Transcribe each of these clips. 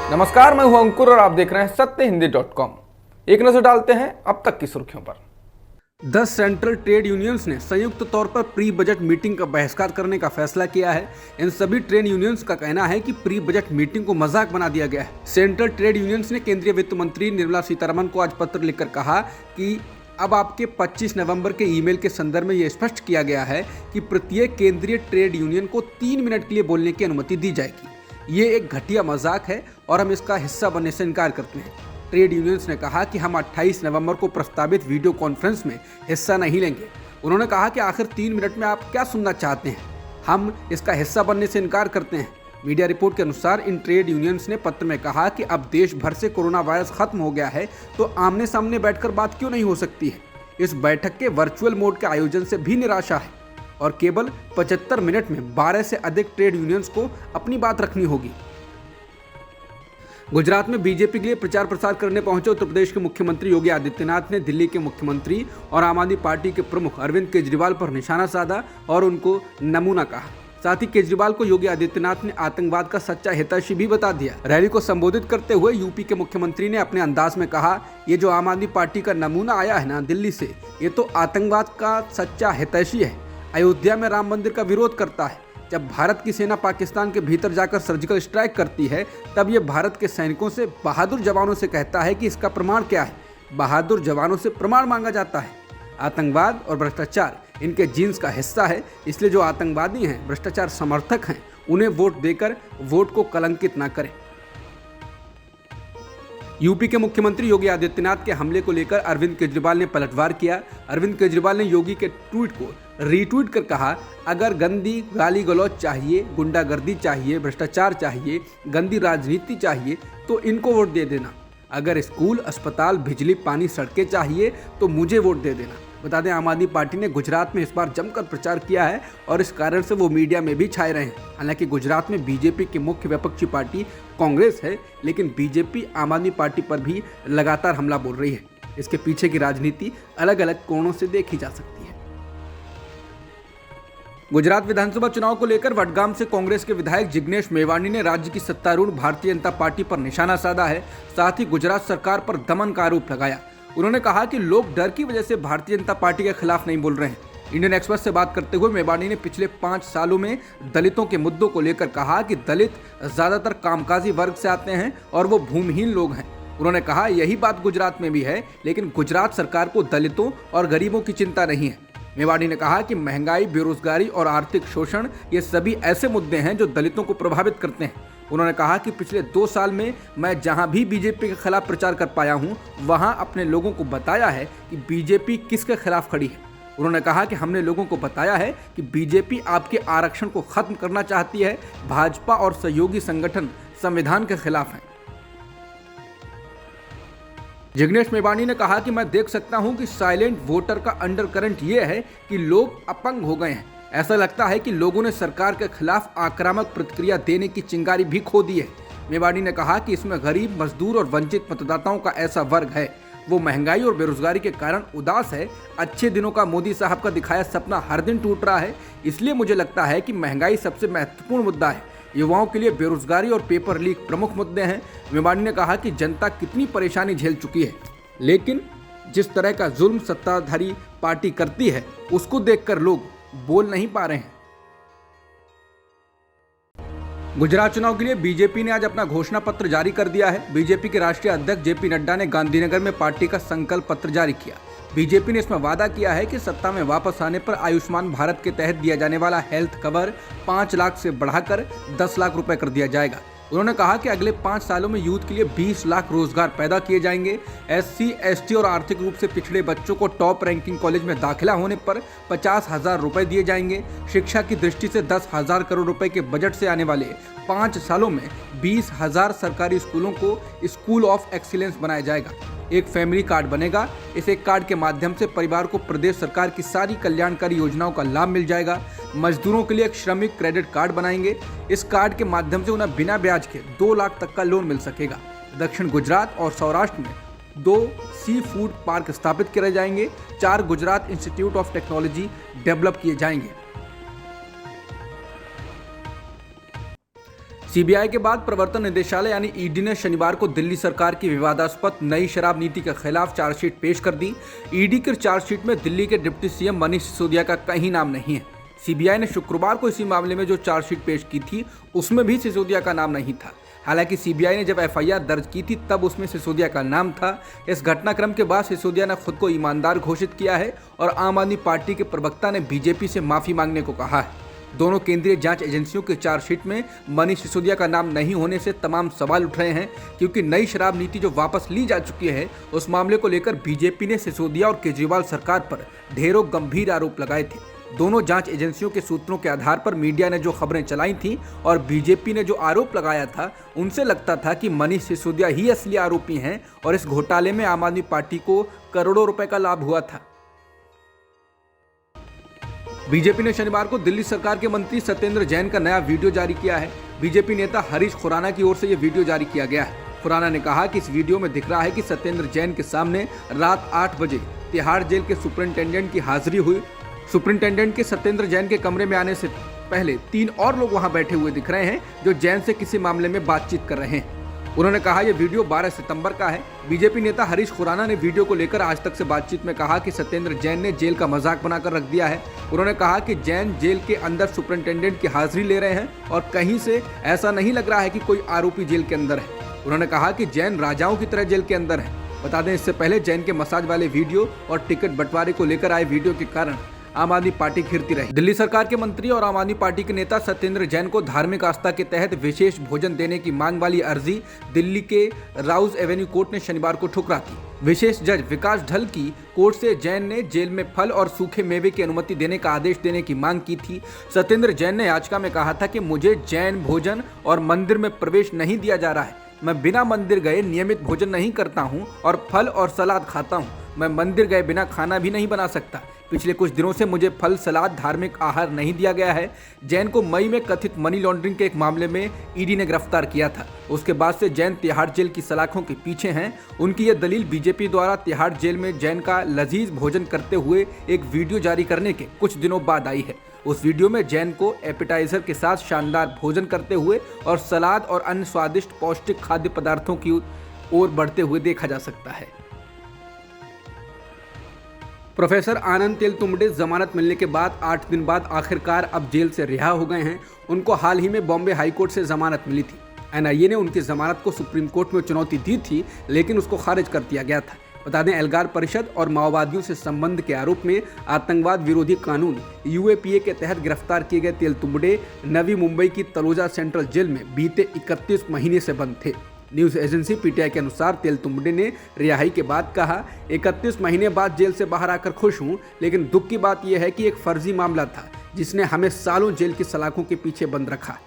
नमस्कार, मैं हूं अंकुर और आप देख रहे हैं सत्यहिंदी.com। एक नजर डालते हैं अब तक की सुर्खियों पर। 10 सेंट्रल ट्रेड यूनियंस ने संयुक्त तौर पर प्री बजट मीटिंग का बहिष्कार करने का फैसला किया है। इन सभी ट्रेड यूनियंस का कहना है कि प्री बजट मीटिंग को मजाक बना दिया गया है। सेंट्रल ट्रेड यूनियंस ने केंद्रीय वित्त मंत्री निर्मला सीतारमण को आज पत्र लिखकर कहा कि अब आपके 25 नवंबर के ईमेल के संदर्भ में यह स्पष्ट किया गया है कि प्रत्येक केंद्रीय ट्रेड यूनियन को 3 मिनट के लिए बोलने की अनुमति दी जाएगी। ये एक घटिया मजाक है और हम इसका हिस्सा बनने से इनकार करते हैं। ट्रेड यूनियंस ने कहा कि हम 28 नवंबर को प्रस्तावित वीडियो कॉन्फ्रेंस में हिस्सा नहीं लेंगे। उन्होंने कहा कि आखिर 3 मिनट में आप क्या सुनना चाहते हैं, हम इसका हिस्सा बनने से इनकार करते हैं। मीडिया रिपोर्ट के अनुसार इन ट्रेड यूनियंस ने पत्र में कहा कि अब देश भर से कोरोना वायरस खत्म हो गया है तो आमने सामने बैठकर बात क्यों नहीं हो सकती है। इस बैठक के वर्चुअल मोड के आयोजन से भी निराशा है और केवल 75 मिनट में 12 से अधिक ट्रेड यूनियंस को अपनी बात रखनी होगी। गुजरात में बीजेपी के लिए प्रचार प्रसार करने पहुंचे उत्तर प्रदेश के मुख्यमंत्री योगी आदित्यनाथ ने दिल्ली के मुख्यमंत्री और आम आदमी पार्टी के प्रमुख अरविंद केजरीवाल पर निशाना साधा और उनको नमूना कहा। साथ ही केजरीवाल को योगी आदित्यनाथ ने आतंकवाद का सच्चा हितैषी भी बता दिया। रैली को संबोधित करते हुए यूपी के मुख्यमंत्री ने अपने अंदाज में कहा, ये जो आम आदमी पार्टी का नमूना आया है ना दिल्ली से, ये तो आतंकवाद का सच्चा हितैषी है। अयोध्या में राम मंदिर का विरोध करता है। जब भारत की सेना पाकिस्तान के भीतर जाकर सर्जिकल स्ट्राइक करती है तब ये भारत के सैनिकों से, बहादुर जवानों से कहता है कि इसका प्रमाण क्या है। बहादुर जवानों से प्रमाण मांगा जाता है। आतंकवाद और भ्रष्टाचार इनके जीन्स का हिस्सा है, इसलिए जो आतंकवादी हैं, भ्रष्टाचार समर्थक हैं, उन्हें वोट देकर वोट को कलंकित न करें। यूपी के मुख्यमंत्री योगी आदित्यनाथ के हमले को लेकर अरविंद केजरीवाल ने पलटवार किया। अरविंद केजरीवाल ने योगी के ट्वीट को रीट्वीट कर कहा, अगर गंदी गाली गलौज चाहिए, गुंडागर्दी चाहिए, भ्रष्टाचार चाहिए, गंदी राजनीति चाहिए तो इनको वोट दे देना। अगर स्कूल, अस्पताल, बिजली, पानी, सड़कें चाहिए तो मुझे वोट दे देना। बता दें, आम आदमी पार्टी ने गुजरात में इस बार जमकर प्रचार किया है और इस कारण से वो मीडिया में भी छाए रहे हैं। हालांकि गुजरात में बीजेपी की मुख्य विपक्षी पार्टी कांग्रेस है, लेकिन बीजेपी आम आदमी पार्टी पर भी लगातार हमला बोल रही है। इसके पीछे की राजनीति अलग अलग कोणों से देखी जा सकती है। गुजरात विधानसभा चुनाव को लेकर वडगाम से कांग्रेस के विधायक जिग्नेश मेवाणी ने राज्य की सत्तारूढ़ भारतीय जनता पार्टी पर निशाना साधा है। साथ ही गुजरात सरकार पर दमन का आरोप लगाया। उन्होंने कहा कि लोग डर की वजह से भारतीय जनता पार्टी के खिलाफ नहीं बोल रहे हैं। इंडियन एक्सप्रेस से बात करते हुए मेवाणी ने पिछले 5 सालों में दलितों के मुद्दों को लेकर कहा कि दलित ज्यादातर कामकाजी वर्ग से आते हैं और वो भूमिहीन लोग हैं। उन्होंने कहा, यही बात गुजरात में भी है, लेकिन गुजरात सरकार को दलितों और गरीबों की चिंता नहीं है। मेवाणी ने कहा कि महंगाई, बेरोजगारी और आर्थिक शोषण ये सभी ऐसे मुद्दे हैं जो दलितों को प्रभावित करते हैं। उन्होंने कहा कि पिछले 2 साल में मैं जहां भी बीजेपी के खिलाफ प्रचार कर पाया हूं, वहां अपने लोगों को बताया है कि बीजेपी किसके खिलाफ खड़ी है। उन्होंने कहा कि हमने लोगों को बताया है कि बीजेपी आपके आरक्षण को खत्म करना चाहती है। भाजपा और सहयोगी संगठन संविधान के खिलाफ हैं। जिग्नेश मेवाणी ने कहा कि मैं देख सकता हूं कि साइलेंट वोटर का अंडरकरंट ये है कि लोग अपंग हो गए हैं। ऐसा लगता है कि लोगों ने सरकार के खिलाफ आक्रामक प्रतिक्रिया देने की चिंगारी भी खो दी है। मेवाणी ने कहा कि इसमें गरीब, मजदूर और वंचित मतदाताओं का ऐसा वर्ग है, वो महंगाई और बेरोजगारी के कारण उदास है। अच्छे दिनों का मोदी साहब का दिखाया सपना हर दिन टूट रहा है। इसलिए मुझे लगता है कि महंगाई सबसे महत्वपूर्ण मुद्दा है। युवाओं के लिए बेरोजगारी और पेपर लीक प्रमुख मुद्दे हैं। मेवाणी ने कहा कि जनता कितनी परेशानी झेल चुकी है, लेकिन जिस तरह का जुल्म सत्ताधारी पार्टी करती है उसको देखकर लोग बोल नहीं पा रहे हैं। गुजरात चुनाव के लिए बीजेपी ने आज अपना घोषणा पत्र जारी कर दिया है। बीजेपी के राष्ट्रीय अध्यक्ष जेपी नड्डा ने गांधीनगर में पार्टी का संकल्प पत्र जारी किया। बीजेपी ने इसमें वादा किया है कि सत्ता में वापस आने पर आयुष्मान भारत के तहत दिया जाने वाला हेल्थ कवर 5 लाख से बढ़ाकर 10 लाख रुपए कर दिया जाएगा। उन्होंने कहा कि अगले 5 सालों में यूथ के लिए 20 लाख रोजगार पैदा किए जाएंगे। SC, ST और आर्थिक रूप से पिछड़े बच्चों को टॉप रैंकिंग कॉलेज में दाखिला होने पर 50,000 रुपए दिए जाएंगे। शिक्षा की दृष्टि से 10,000 करोड़ रुपए के बजट से आने वाले 5 सालों में 20,000 सरकारी स्कूलों को स्कूल ऑफ एक्सीलेंस बनाया जाएगा। एक फैमिली कार्ड बनेगा। इस एक कार्ड के माध्यम से परिवार को प्रदेश सरकार की सारी कल्याणकारी योजनाओं का लाभ मिल जाएगा। मजदूरों के लिए एक श्रमिक क्रेडिट कार्ड बनाएंगे। इस कार्ड के माध्यम से उन्हें बिना ब्याज के 2 लाख तक का लोन मिल सकेगा। दक्षिण गुजरात और सौराष्ट्र में 2 सी फूड पार्क स्थापित किए जाएंगे। 4 Gujarat institute of technology develop किए जाएंगे। सीबीआई के बाद प्रवर्तन निदेशालय यानी ईडी ने शनिवार को दिल्ली सरकार की विवादास्पद नई शराब नीति के खिलाफ चार्जशीट पेश कर दी। ईडी की चार्जशीट में दिल्ली के डिप्टी सीएम मनीष सिसोदिया का कहीं नाम नहीं है। सीबीआई ने शुक्रवार को इसी मामले में जो चार्जशीट पेश की थी उसमें भी सिसोदिया का नाम नहीं था। हालांकि सीबीआई ने जब एफआईआर दर्ज की थी तब उसमें सिसोदिया का नाम था। इस घटनाक्रम के बाद सिसोदिया ने खुद को ईमानदार घोषित किया है और आम आदमी पार्टी के प्रवक्ता ने बीजेपी से माफी मांगने को कहा है। दोनों केंद्रीय जांच एजेंसियों के चार्जशीट में मनीष सिसोदिया का नाम नहीं होने से तमाम सवाल उठ रहे हैं, क्योंकि नई शराब नीति जो वापस ली जा चुकी है उस मामले को लेकर बीजेपी ने सिसोदिया और केजरीवाल सरकार पर ढेरों गंभीर आरोप लगाए थे। दोनों जांच एजेंसियों के सूत्रों के आधार पर मीडिया ने जो खबरें चलाई थी और बीजेपी ने जो आरोप लगाया था उनसे लगता था कि मनीष सिसोदिया ही असली आरोपी हैं और इस घोटाले में आम आदमी पार्टी को करोड़ों रुपए का लाभ हुआ था। बीजेपी ने शनिवार को दिल्ली सरकार के मंत्री सत्येंद्र जैन का नया वीडियो जारी किया है। बीजेपी नेता हरीश खुराना की ओर से यह वीडियो जारी किया गया है। खुराना ने कहा कि इस वीडियो में दिख रहा है कि सत्येंद्र जैन के सामने रात 8 बजे तिहाड़ जेल के सुपरिंटेंडेंट की हाजिरी हुई। सुपरिंटेंडेंट के सत्येंद्र जैन के कमरे में आने से पहले 3 और लोग वहां बैठे हुए दिख रहे हैं जो जैन से किसी मामले में बातचीत कर रहे हैं। उन्होंने कहा यह वीडियो 12 सितंबर का है। बीजेपी नेता हरीश खुराना ने वीडियो को लेकर आज तक से बातचीत में कहा कि सत्येंद्र जैन ने जेल का मजाक बनाकर रख दिया है। उन्होंने कहा कि जैन जेल के अंदर सुपरिंटेंडेंट की हाजिरी ले रहे हैं और कहीं से ऐसा नहीं लग रहा है कि कोई आरोपी जेल के अंदर है। उन्होंने कहा कि जैन राजाओं की तरह जेल के अंदर है। बता दें, इससे पहले जैन के मसाज वाले वीडियो और टिकट बंटवारे को लेकर आए वीडियो के कारण आम आदमी पार्टी घिरती रही। दिल्ली सरकार के मंत्री और आम आदमी पार्टी के नेता सत्येंद्र जैन को धार्मिक आस्था के तहत विशेष भोजन देने की मांग वाली अर्जी दिल्ली के राउज एवेन्यू कोर्ट ने शनिवार को ठुकरा दी। विशेष जज विकास ढल की कोर्ट से जैन ने जेल में फल और सूखे मेवे की अनुमति देने का आदेश देने की मांग की थी। सत्येंद्र जैन ने याचिका में कहा था कि मुझे जैन भोजन और मंदिर में प्रवेश नहीं दिया जा रहा है। मैं बिना मंदिर गए नियमित भोजन नहीं करता हूँ और फल और सलाद खाता हूँ। मैं मंदिर गए बिना खाना भी नहीं बना सकता। पिछले कुछ दिनों से मुझे फल, सलाद, धार्मिक आहार नहीं दिया गया है। जैन को मई में कथित मनी लॉन्ड्रिंग के एक मामले में ईडी ने गिरफ्तार किया था। उसके बाद से जैन तिहाड़ जेल की सलाखों के पीछे हैं। उनकी यह दलील बीजेपी द्वारा तिहाड़ जेल में जैन का लजीज भोजन करते हुए एक वीडियो जारी करने के कुछ दिनों बाद आई है। उस वीडियो में जैन को एपेटाइजर के साथ शानदार भोजन करते हुए और सलाद और अन्य स्वादिष्ट पौष्टिक खाद्य पदार्थों की ओर बढ़ते हुए देखा जा सकता है। प्रोफेसर आनंद तेलतुंबडे जमानत मिलने के बाद 8 दिन बाद आखिरकार अब जेल से रिहा हो गए हैं। उनको हाल ही में बॉम्बे हाईकोर्ट से जमानत मिली थी। एनआईए ने उनकी जमानत को सुप्रीम कोर्ट में चुनौती दी थी, लेकिन उसको खारिज कर दिया गया था। बता दें, एल्गार परिषद और माओवादियों से संबंध के आरोप में आतंकवाद विरोधी कानून यूएपीए के तहत गिरफ्तार किए गए तेलतुंबडे नवी मुंबई की तलोजा सेंट्रल जेल में बीते 31 महीने से बंद थे। न्यूज एजेंसी पीटीआई के अनुसार तेलतुंबडे ने रिहाई के बाद कहा, 31 महीने बाद जेल से बाहर आकर खुश हूं, लेकिन दुख की बात यह है कि एक फर्जी मामला था जिसने हमें सालों जेल की सलाखों के पीछे बंद रखा।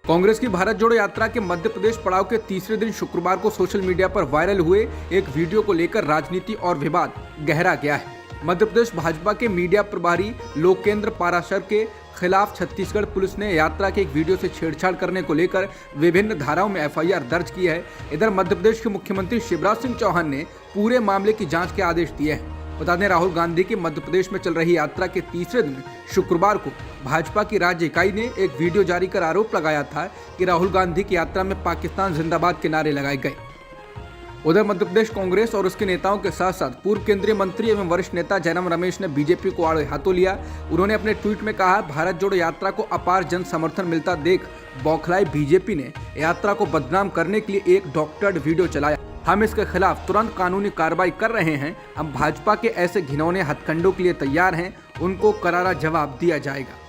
कांग्रेस की भारत जोड़ो यात्रा के मध्य प्रदेश पड़ाव के तीसरे दिन शुक्रवार को सोशल मीडिया पर वायरल हुए एक वीडियो को लेकर राजनीति और विवाद गहरा गया है। मध्य प्रदेश भाजपा के मीडिया प्रभारी लोकेंद्र पाराशर के खिलाफ छत्तीसगढ़ पुलिस ने यात्रा के एक वीडियो से छेड़छाड़ करने को लेकर विभिन्न धाराओं में एफआईआर दर्ज की है। इधर मध्य प्रदेश के मुख्यमंत्री शिवराज सिंह चौहान ने पूरे मामले की जांच के आदेश दिए हैं। बता दें, राहुल गांधी की मध्य प्रदेश में चल रही यात्रा के तीसरे दिन शुक्रवार को भाजपा की राज्य इकाई ने एक वीडियो जारी कर आरोप लगाया था कि राहुल गांधी की यात्रा में पाकिस्तान जिंदाबाद के नारे लगाए गए। उधर मध्य प्रदेश कांग्रेस और उसके नेताओं के साथ साथ पूर्व केंद्रीय मंत्री एवं वरिष्ठ नेता जयराम रमेश ने बीजेपी को आड़े हाथों लिया। उन्होंने अपने ट्वीट में कहा, भारत जोड़ो यात्रा को अपार जन समर्थन मिलता देख बौखलाई बीजेपी ने यात्रा को बदनाम करने के लिए एक डॉक्टर्ड वीडियो चलाया। हम इसके खिलाफ तुरंत कानूनी कार्रवाई कर रहे हैं। हम भाजपा के ऐसे घिनौने हथकंडों के लिए तैयार हैं। उनको करारा जवाब दिया जाएगा।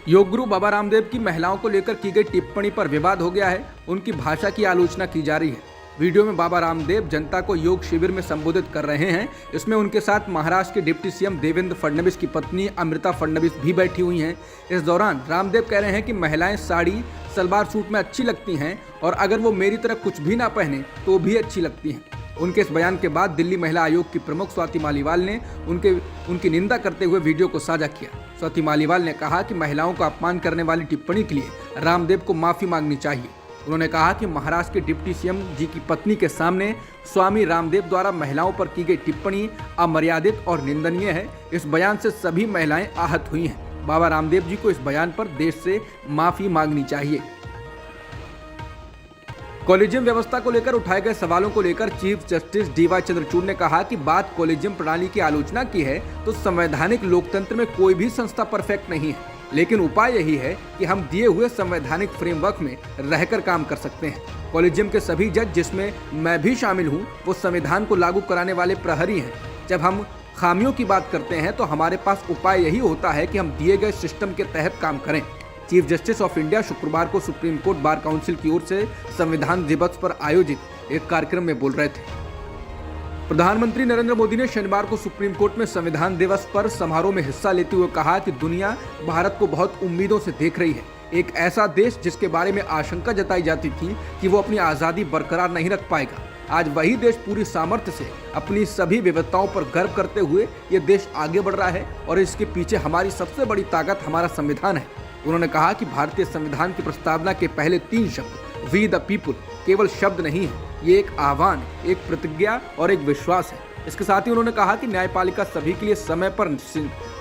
योग गुरु बाबा रामदेव की महिलाओं को लेकर की गई टिप्पणी पर विवाद हो गया है। उनकी भाषा की आलोचना की जा रही है। वीडियो में बाबा रामदेव जनता को योग शिविर में संबोधित कर रहे हैं। इसमें उनके साथ महाराष्ट्र के डिप्टी सीएम देवेंद्र फडणवीस की पत्नी अमृता फडणवीस भी बैठी हुई हैं। इस दौरान रामदेव कह रहे हैं कि महिलाएं साड़ी सलवार सूट में अच्छी लगती हैं और अगर वो मेरी तरह कुछ भी ना पहने तो भी अच्छी लगती हैं। उनके इस बयान के बाद दिल्ली महिला आयोग की प्रमुख स्वाति मालीवाल ने उनकी निंदा करते हुए वीडियो को साझा किया। स्वाति मालीवाल ने कहा कि महिलाओं का अपमान करने वाली टिप्पणी के लिए रामदेव को माफी मांगनी चाहिए। उन्होंने कहा कि महाराष्ट्र के डिप्टी सीएम जी की पत्नी के सामने स्वामी रामदेव द्वारा महिलाओं पर की गई टिप्पणी अमर्यादित और निंदनीय है। इस बयान से सभी महिलाएं आहत हुई हैं। बाबा रामदेव जी को इस बयान पर देश से माफी मांगनी चाहिए। कॉलेजियम व्यवस्था को लेकर उठाए गए सवालों को लेकर चीफ जस्टिस डीवाई चंद्रचूड़ ने कहा कि बात कॉलेजियम प्रणाली की आलोचना की है तो संवैधानिक लोकतंत्र में कोई भी संस्था परफेक्ट नहीं है, लेकिन उपाय यही है कि हम दिए हुए संवैधानिक फ्रेमवर्क में रहकर काम कर सकते हैं। कॉलेजियम के सभी जज, जिसमें मैं भी शामिल हूँ, वो संविधान को लागू कराने वाले प्रहरी हैं। जब हम खामियों की बात करते हैं तो हमारे पास उपाय यही होता है कि हम दिए गए सिस्टम के तहत काम करें। चीफ जस्टिस ऑफ इंडिया शुक्रवार को सुप्रीम कोर्ट बार काउंसिल की ओर से संविधान दिवस पर आयोजित एक कार्यक्रम में बोल रहे थे। प्रधानमंत्री नरेंद्र मोदी ने शनिवार को सुप्रीम कोर्ट में संविधान दिवस पर समारोह में हिस्सा लेते हुए कहा कि दुनिया भारत को बहुत उम्मीदों से देख रही है। एक ऐसा देश जिसके बारे में आशंका जताई जाती थी कि वो अपनी आज़ादी बरकरार नहीं रख पाएगा, आज वही देश पूरी सामर्थ्य से अपनी सभी विविधताओं पर गर्व करते हुए ये देश आगे बढ़ रहा है और इसके पीछे हमारी सबसे बड़ी ताकत हमारा संविधान है। उन्होंने कहा कि भारतीय संविधान की प्रस्तावना के पहले 3 शब्द वी द पीपुल केवल शब्द नहीं है, ये एक आह्वान, एक प्रतिज्ञा और एक विश्वास है। इसके साथ ही उन्होंने कहा कि न्यायपालिका सभी के लिए समय पर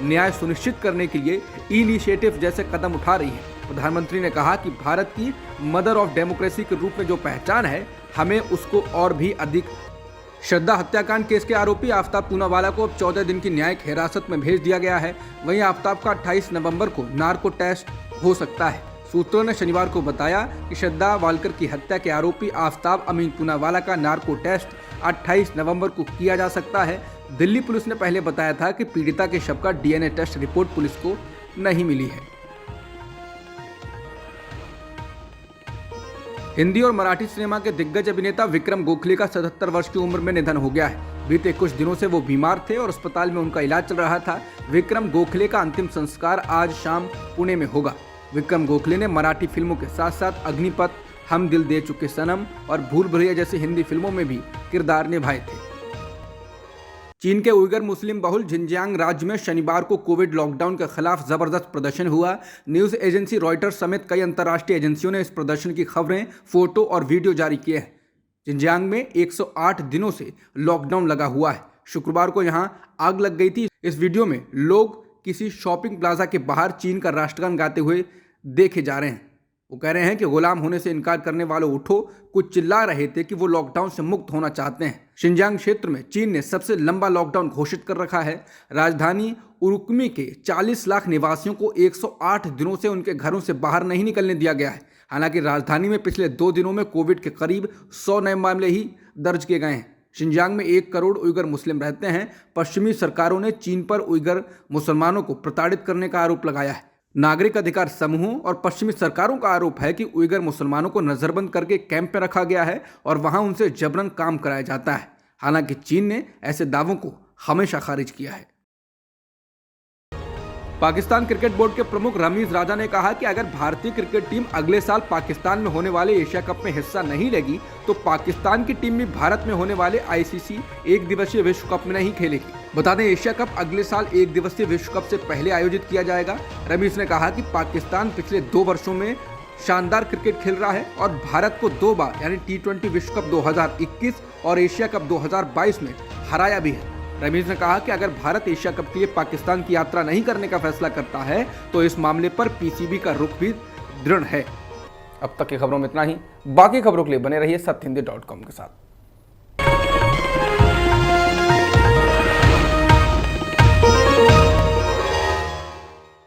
न्याय सुनिश्चित करने के लिए इनिशिएटिव जैसे कदम उठा रही है। प्रधानमंत्री ने कहा कि भारत की मदर ऑफ डेमोक्रेसी के रूप में जो पहचान है, हमें उसको और भी अधिक। श्रद्धा हत्याकांड केस के आरोपी आफ्ताब पूनावाला को अब 14 दिन की न्यायिक हिरासत में भेज दिया गया है। वहीं आफ्ताब का 28 नवंबर को नार्को टेस्ट हो सकता है। सूत्रों ने शनिवार को बताया कि श्रद्धा वालकर की हत्या के आरोपी आफ्ताब अमीन पूनावाला का नार्को टेस्ट 28 नवंबर को किया जा सकता है। दिल्ली पुलिस ने पहले बताया था कि पीड़िता के शव का डीएनए टेस्ट रिपोर्ट पुलिस को नहीं मिली है। हिंदी और मराठी सिनेमा के दिग्गज अभिनेता विक्रम गोखले का 77 वर्ष की उम्र में निधन हो गया है। बीते कुछ दिनों से वो बीमार थे और अस्पताल में उनका इलाज चल रहा था। विक्रम गोखले का अंतिम संस्कार आज शाम पुणे में होगा। विक्रम गोखले ने मराठी फिल्मों के साथ साथ अग्निपथ, हम दिल दे चुके सनम और भूल भुलैया जैसी हिंदी फिल्मों में भी किरदार निभाए थे। चीन के उइगर मुस्लिम बहुल झिंजियांग राज्य में शनिवार को कोविड लॉकडाउन के खिलाफ जबरदस्त प्रदर्शन हुआ। न्यूज एजेंसी रॉयटर्स समेत कई अंतर्राष्ट्रीय एजेंसियों ने इस प्रदर्शन की खबरें, फोटो और वीडियो जारी किए हैं। झिंजियांग में 108 दिनों से लॉकडाउन लगा हुआ है। शुक्रवार को यहां आग लग गई थी। इस वीडियो में लोग किसी शॉपिंग प्लाजा के बाहर चीन का राष्ट्रगान गाते हुए देखे जा रहे हैं। वो कह रहे हैं कि गुलाम होने से इनकार करने वालों उठो। कुछ चिल्ला रहे थे कि वो लॉकडाउन से मुक्त होना चाहते हैं। शिनजियांग क्षेत्र में चीन ने सबसे लंबा लॉकडाउन घोषित कर रखा है। राजधानी उरुक्मी के 40 लाख निवासियों को 108 दिनों से उनके घरों से बाहर नहीं निकलने दिया गया है। हालांकि राजधानी में पिछले 2 दिनों में कोविड के करीब 100 नए मामले ही दर्ज किए गए हैं। शिनजियांग में 1 करोड़ उइगर मुस्लिम रहते हैं। पश्चिमी सरकारों ने चीन पर उइगर मुसलमानों को प्रताड़ित करने का आरोप लगाया है। नागरिक अधिकार समूहों और पश्चिमी सरकारों का आरोप है कि उइगर मुसलमानों को नजरबंद करके कैंप में रखा गया है और वहां उनसे जबरन काम कराया जाता है। हालांकि चीन ने ऐसे दावों को हमेशा खारिज किया है। पाकिस्तान क्रिकेट बोर्ड के प्रमुख रमीज राजा ने कहा कि अगर भारतीय क्रिकेट टीम अगले साल पाकिस्तान में होने वाले एशिया कप में हिस्सा नहीं लेगी तो पाकिस्तान की टीम भी भारत में होने वाले आईसीसी 1 दिवसीय विश्व कप में नहीं खेलेगी। बता दें, एशिया कप अगले साल 1 दिवसीय विश्व कप से पहले आयोजित किया जाएगा। रमीज ने कहा कि पाकिस्तान पिछले 2 वर्षों में शानदार क्रिकेट खेल रहा है और भारत को 2 बार यानी T20 विश्व कप 2021 और एशिया कप 2022 में हराया भी है। रमीज ने कहा कि अगर भारत एशिया कप के लिए पाकिस्तान की यात्रा नहीं करने का फैसला करता है तो इस मामले पर पीसीबी का रुख भी दृढ़ है। अब तक की खबरों में इतना ही। बाकी खबरों के लिए बने रहिए सत्यहिंदी.com के साथ।